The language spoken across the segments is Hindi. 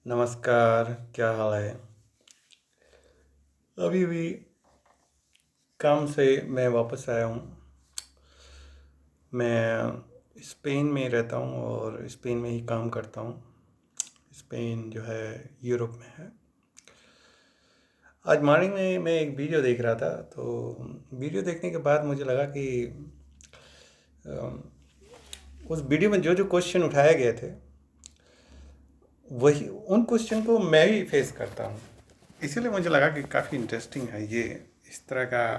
नमस्कार, क्या हाल है? अभी अभी काम से मैं वापस आया हूँ। मैं स्पेन में रहता हूँ और स्पेन में ही काम करता हूँ। स्पेन जो है यूरोप में है। आज मॉर्निंग में मैं एक वीडियो देख रहा था, तो वीडियो देखने के बाद मुझे लगा कि उस वीडियो में जो जो क्वेश्चन उठाए गए थे, वही उन क्वेश्चन को मैं भी फेस करता हूँ। इसीलिए मुझे लगा कि काफ़ी इंटरेस्टिंग है ये इस तरह का।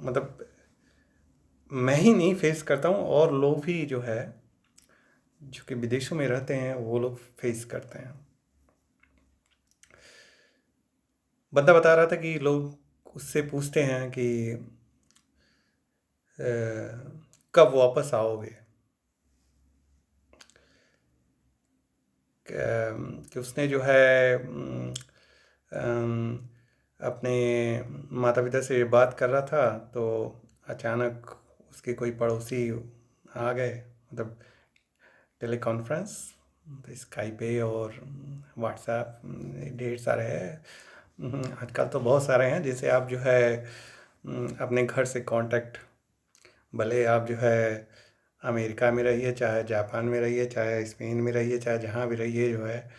मतलब मैं ही नहीं फेस करता हूँ, और लोग भी जो है जो कि विदेशों में रहते हैं वो लोग फेस करते हैं। बंदा बता रहा था कि लोग उससे पूछते हैं कि अ, कब वापस आओगे, कि उसने जो है अपने माता पिता से बात कर रहा था, तो अचानक उसके कोई पड़ोसी आ गए। मतलब टेली कॉन्फ्रेंस, स्काइपे और व्हाट्सएप, ढेर सारे हैं। आजकल तो बहुत सारे हैं जिसे आप जो है अपने घर से कांटेक्ट, भले आप जो है अमेरिका में रहिए, चाहे जापान में रहिए, चाहे स्पेन में रहिए, चाहे जहाँ भी रहिए, जो है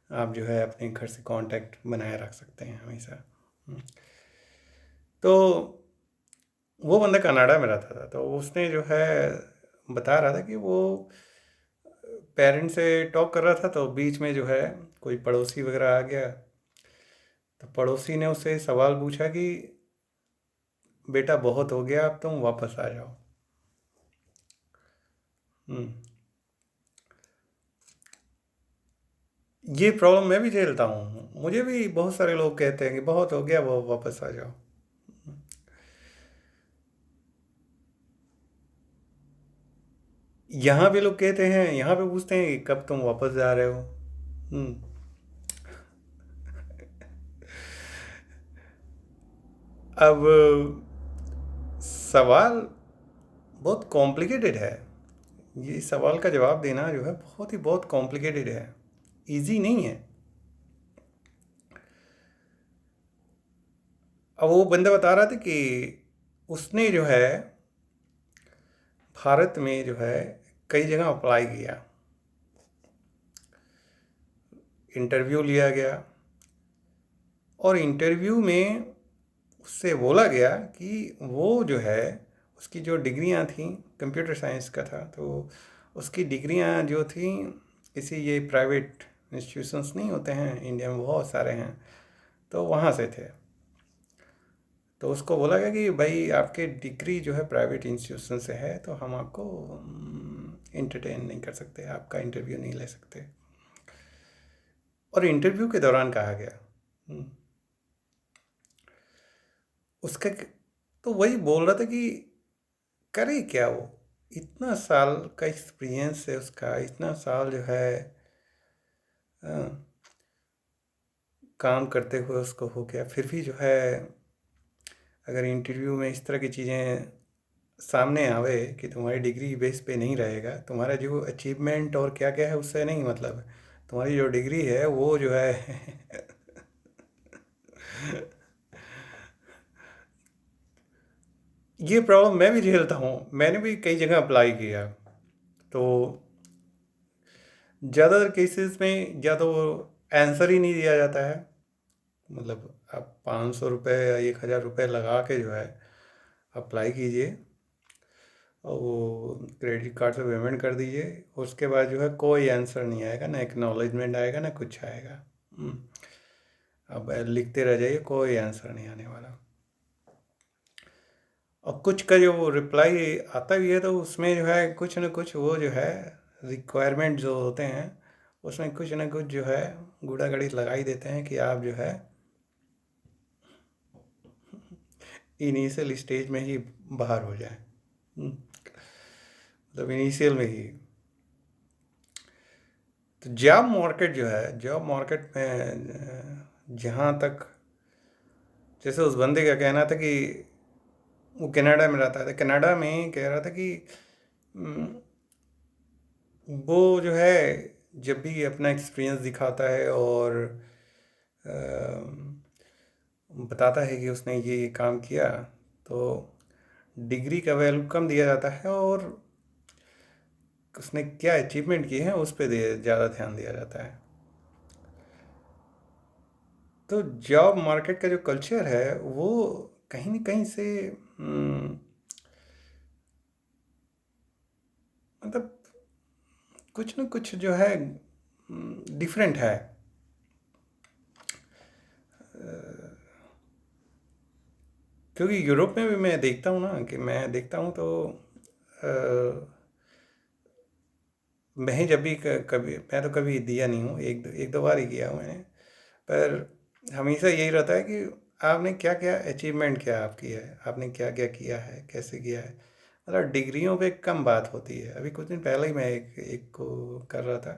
आप जो है अपने घर से कांटेक्ट बनाए रख सकते हैं हमेशा। तो वो बंदा कनाडा में रहता था, तो उसने जो है बता रहा था कि वो पेरेंट्स से टॉक कर रहा था, तो बीच में जो है कोई पड़ोसी वगैरह आ गया। तो पड़ोसी ने उससे सवाल पूछा कि बेटा बहुत हो गया, अब तुम वापस आ जाओ। हम्म, ये प्रॉब्लम मैं भी झेलता हूँ। मुझे भी बहुत सारे लोग कहते हैं कि बहुत हो गया, वो वापस आ जाओ। यहाँ भी लोग कहते हैं, यहाँ पे पूछते हैं कि कब तुम वापस जा रहे हो। हम्म, अब सवाल बहुत कॉम्प्लिकेटेड है। ये सवाल का जवाब देना जो है बहुत कॉम्प्लिकेटेड है, इजी नहीं है। अब वो बंदा बता रहा था कि उसने जो है भारत में जो है कई जगह अप्लाई किया, इंटरव्यू लिया गया, और इंटरव्यू में उससे बोला गया कि वो जो है उसकी जो डिग्रियां थी, कंप्यूटर साइंस का था, तो उसकी डिग्रियां जो थी किसी ये प्राइवेट इंस्टीट्यूशंस नहीं होते हैं, इंडिया में बहुत सारे हैं, तो वहाँ से थे। तो उसको बोला गया कि भाई आपके डिग्री जो है प्राइवेट इंस्टीट्यूशन से है, तो हम आपको इंटरटेन नहीं कर सकते, आपका इंटरव्यू नहीं ले सकते। और इंटरव्यू के दौरान कहा गया, हम्म, उसका तो वही बोल रहा था कि करे क्या वो, इतना साल का एक्सपीरियंस है उसका, इतना साल जो है अ, काम करते हुए उसको हो गया, फिर भी जो है अगर इंटरव्यू में इस तरह की चीज़ें सामने आवे कि तुम्हारी डिग्री बेस पे नहीं रहेगा, तुम्हारा जो अचीवमेंट और क्या क्या है उससे नहीं मतलब है, तुम्हारी जो डिग्री है वो जो है ये प्रॉब्लम मैं भी झेलता हूँ। मैंने भी कई जगह अप्लाई किया, तो ज़्यादातर केसेस में या तो आंसर ही नहीं दिया जाता है। मतलब आप 500 रुपये या 1,000 रुपये लगा के जो है अप्लाई कीजिए, और वो क्रेडिट कार्ड से पेमेंट कर दीजिए, उसके बाद जो है कोई आंसर नहीं आएगा, ना एक्नॉलेजमेंट आएगा, ना कुछ आएगा। अब लिखते रह जाइए, कोई आंसर नहीं आने वाला। और कुछ का जो रिप्लाई आता भी है, तो उसमें जो है कुछ न कुछ वो जो है रिक्वायरमेंट जो होते हैं, उसमें कुछ न कुछ जो है गुड़ा गड़ी लगा ही देते हैं कि आप जो है इनिशियल स्टेज में ही बाहर हो जाए। मतलब इनिशियल में ही। तो जॉब मार्केट जो है, जॉब मार्केट में जहाँ तक, जैसे उस बंदे का कहना था कि वो कनाडा में रहता था, कनाडा में कह रहा था कि वो जो है जब भी अपना एक्सपीरियंस दिखाता है और बताता है कि उसने ये काम किया, तो डिग्री का वैल्यू कम दिया जाता है और उसने क्या अचीवमेंट किए हैं उस पर ज़्यादा ध्यान दिया जाता है। तो जॉब मार्केट का जो कल्चर है वो कहीं न कहीं से मतलब कुछ न कुछ जो है डिफरेंट है। क्योंकि यूरोप में भी मैं देखता हूँ ना, कि मैं देखता हूँ तो अ, मैं जब भी कभी, मैं तो कभी दिया नहीं हूँ, एक दो बार ही किया हूँ मैंने। पर हमेशा यही रहता है कि आपने क्या क्या अचीवमेंट क्या आपकी है, आपने क्या क्या किया है, कैसे किया है। मतलब डिग्रियों पे कम बात होती है। अभी कुछ दिन पहले ही मैं एक एक को कर रहा था,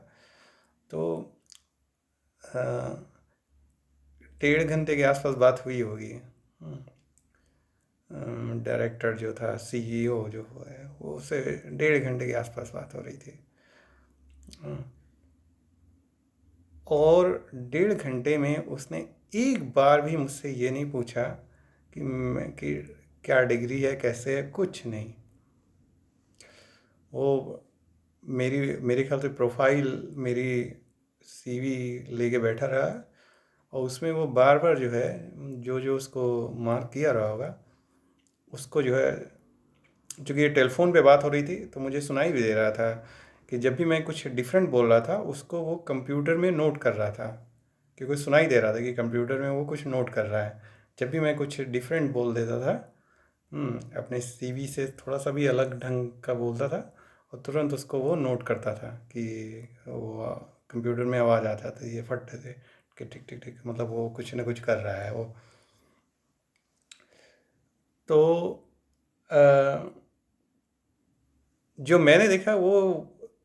तो 1.5 घंटे के आसपास बात हुई होगी। डायरेक्टर जो था, सीईओ जो है, वो उससे 1.5 घंटे के आसपास बात हो रही थी। और 1.5 घंटे में उसने एक बार भी मुझसे ये नहीं पूछा कि क्या डिग्री है, कैसे है, कुछ नहीं। वो मेरे ख्याल से प्रोफाइल, मेरी सीवी लेके बैठा रहा, और उसमें वो बार बार जो है, जो जो उसको मार्क किया रहा होगा, उसको जो है, चूँकि ये टेलीफोन पे बात हो रही थी तो मुझे सुनाई भी दे रहा था कि जब भी मैं कुछ डिफरेंट बोल रहा था उसको वो कंप्यूटर में नोट कर रहा था, क्योंकि सुनाई दे रहा था कि कंप्यूटर में वो कुछ नोट कर रहा है। जब भी मैं कुछ डिफरेंट बोल देता था, अपने सीवी से थोड़ा सा भी अलग ढंग का बोलता था, और तुरंत उसको वो नोट करता था कि वो कंप्यूटर में आवाज़ आता था, ये फट थे कि टिक टिक टिक, मतलब वो कुछ ना कुछ कर रहा है वो। तो अ, जो मैंने देखा वो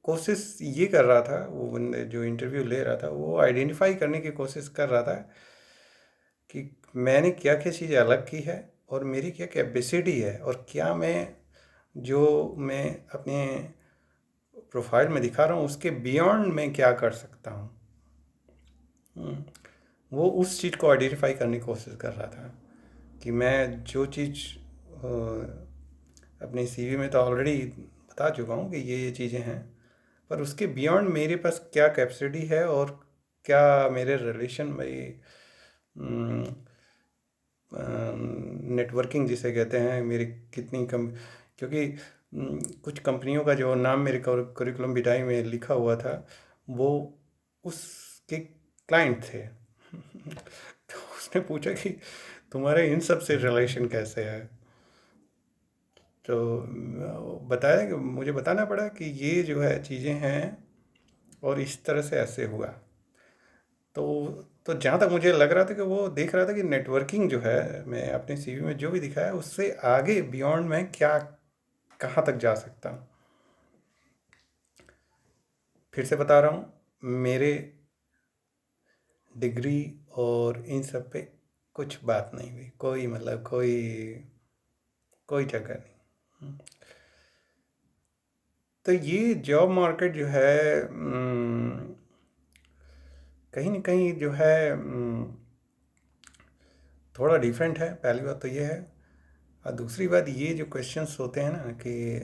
कोशिश ये कर रहा था, वो बंदे जो इंटरव्यू ले रहा था वो आइडेंटिफाई करने की कोशिश कर रहा था कि मैंने क्या क्या चीज़ें अलग की है, और मेरी क्या कैपेसिटी है, और क्या मैं जो मैं अपने प्रोफाइल में दिखा रहा हूँ उसके बियॉन्ड मैं क्या कर सकता हूँ। हम्म, वो उस चीज़ को आइडेंटिफाई करने की कोशिश कर रहा था कि मैं जो चीज़ अपनी सीवी में तो ऑलरेडी बता चुका हूँ कि ये चीज़ें हैं, पर उसके बियॉन्ड मेरे पास क्या कैपेसिटी है, और क्या मेरे रिलेशन में नेटवर्किंग जिसे कहते हैं, मेरी कितनी कम, क्योंकि कुछ कंपनियों का जो नाम मेरे करिकुलम विटाई में लिखा हुआ था वो उसके क्लाइंट थे। तो उसने पूछा कि तुम्हारे इन सब से रिलेशन कैसे है। तो बताया कि मुझे बताना पड़ा कि ये जो है चीज़ें हैं, और इस तरह से ऐसे हुआ। तो तो जहाँ तक मुझे लग रहा था कि वो देख रहा था कि नेटवर्किंग जो है, मैं अपने सीवी में जो भी दिखाया उससे आगे बियॉन्ड मैं क्या, कहाँ तक जा सकता हूँ। फिर से बता रहा हूँ, मेरे डिग्री और इन सब पे कुछ बात नहीं हुई, कोई मतलब कोई कोई चक्कर नहीं। तो ये जॉब मार्केट जो है, कहीं ना कहीं जो है थोड़ा डिफरेंट है। पहली बात तो ये है, और दूसरी बात ये जो क्वेश्चंस होते हैं ना कि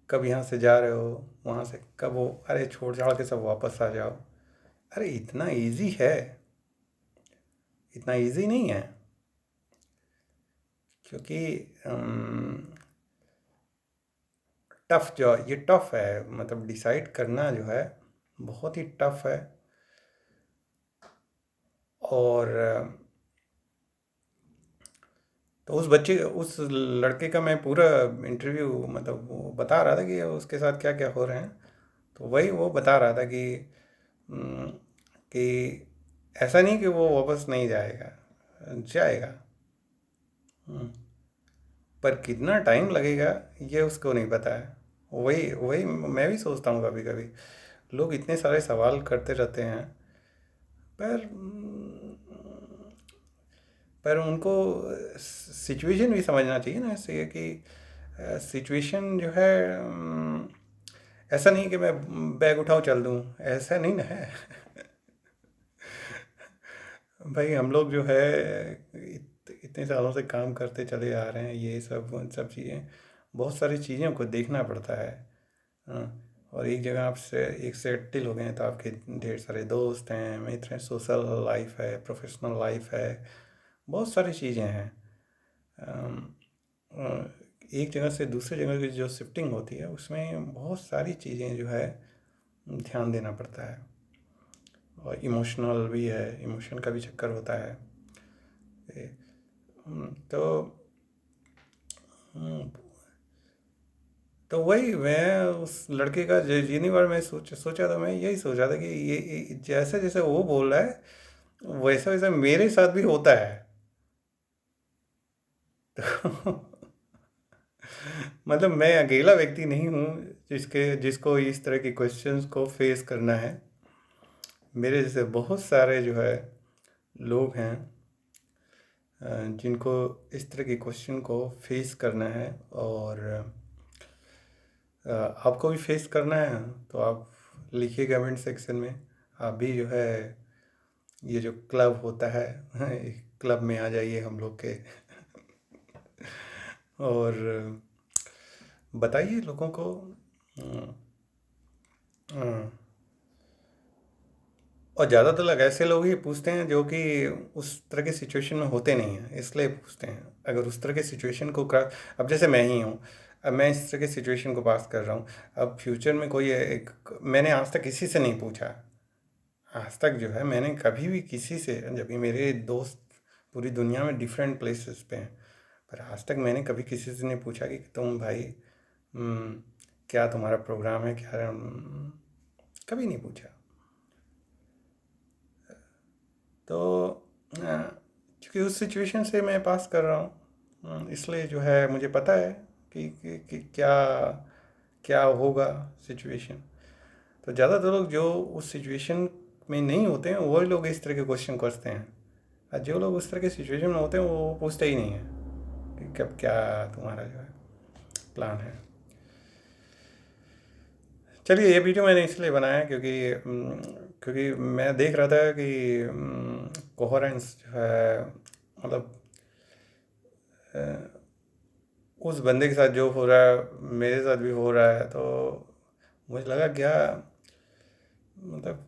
कब यहाँ से जा रहे हो, वहाँ से कब वो, अरे छोड़ छाड़ के सब वापस आ जाओ। अरे इतना इजी है, इतना इजी नहीं है। क्योंकि टफ, जो ये टफ है, मतलब डिसाइड करना जो है बहुत ही टफ है। और तो उस लड़के का मैं पूरा इंटरव्यू, मतलब वो बता रहा था कि उसके साथ क्या क्या हो रहे हैं। तो वही वो बता रहा था अम, कि ऐसा नहीं कि वो वापस नहीं जाएगा, जाएगा। हम्म, पर कितना टाइम लगेगा ये उसको नहीं पता है। वही वही मैं भी सोचता हूँ कभी कभी, लोग इतने सारे सवाल करते रहते हैं, पर पर उनको सिचुएशन भी समझना चाहिए ना, ऐसे कि सिचुएशन जो है ऐसा नहीं कि मैं बैग उठाऊं चल दूं, ऐसा नहीं ना है। भाई हम लोग जो है इतने सालों से काम करते चले आ रहे हैं, ये सब उन सब चीज़ें, बहुत सारी चीज़ों को देखना पड़ता है। हाँ, और एक जगह आप से एक सेटल हो गए हैं तो आपके ढेर सारे दोस्त हैं, मित्र हैं, सोशल लाइफ है, प्रोफेशनल लाइफ है, बहुत सारी चीज़ें हैं। अम, अ, एक जगह से दूसरे जगह की जो शिफ्टिंग होती है उसमें बहुत सारी चीज़ें जो है ध्यान देना पड़ता है, और इमोशनल भी है, इमोशन का भी चक्कर होता है। तो हम्म, तो वही मैं उस लड़के का जितनी बार मैं सोचा था, मैं यही सोचा था कि ये जैसे जैसे वो बोल रहा है वैसा वैसा मेरे साथ भी होता है। तो मतलब मैं अकेला व्यक्ति नहीं हूँ जिसको इस तरह के क्वेश्चंस को फेस करना है। मेरे जैसे बहुत सारे जो है लोग हैं जिनको इस तरह के क्वेश्चन को फेस करना है, और आपको भी फेस करना है तो आप लिखिए कमेंट सेक्शन में। आप भी जो है ये जो क्लब होता है क्लब में आ जाइए हम लोग के, और बताइए लोगों को। अ, अ, और ज़्यादातर लोग ऐसे लोग ही पूछते हैं जो कि उस तरह के सिचुएशन में होते नहीं हैं, इसलिए पूछते हैं। अगर उस तरह के सिचुएशन को कर, अब जैसे मैं ही हूँ, अब मैं इस तरह के सिचुएशन को पास कर रहा हूँ। अब फ्यूचर में कोई एक, मैंने आज तक किसी से नहीं पूछा, आज तक जो है मैंने कभी भी किसी से, जबकि मेरे दोस्त पूरी दुनिया में डिफरेंट प्लेसेस पे हैं, पर आज तक मैंने कभी किसी से नहीं पूछा कि तुम भाई हम्म, क्या तुम्हारा प्रोग्राम है क्या, कभी नहीं पूछा। तो क्योंकि उस सिचुएशन से मैं पास कर रहा हूँ, इसलिए जो है मुझे पता है कि क्या क्या होगा सिचुएशन। तो ज़्यादातर लोग जो उस सिचुएशन में नहीं होते हैं वही लोग इस तरह के क्वेश्चन करते हैं, और जो लोग उस तरह के सिचुएशन में होते हैं वो पूछते ही नहीं हैं कि कब क्या तुम्हारा जो है प्लान है। चलिए, ये वीडियो मैंने इसलिए बनाया क्योंकि मैं देख रहा था कि कोहेरेंस जो है, मतलब उस बंदे के साथ जो हो रहा है मेरे साथ भी हो रहा है, तो मुझे लगा क्या, मतलब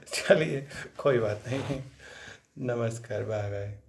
चलिए कोई बात नहीं। नमस्कार, बाय बाय।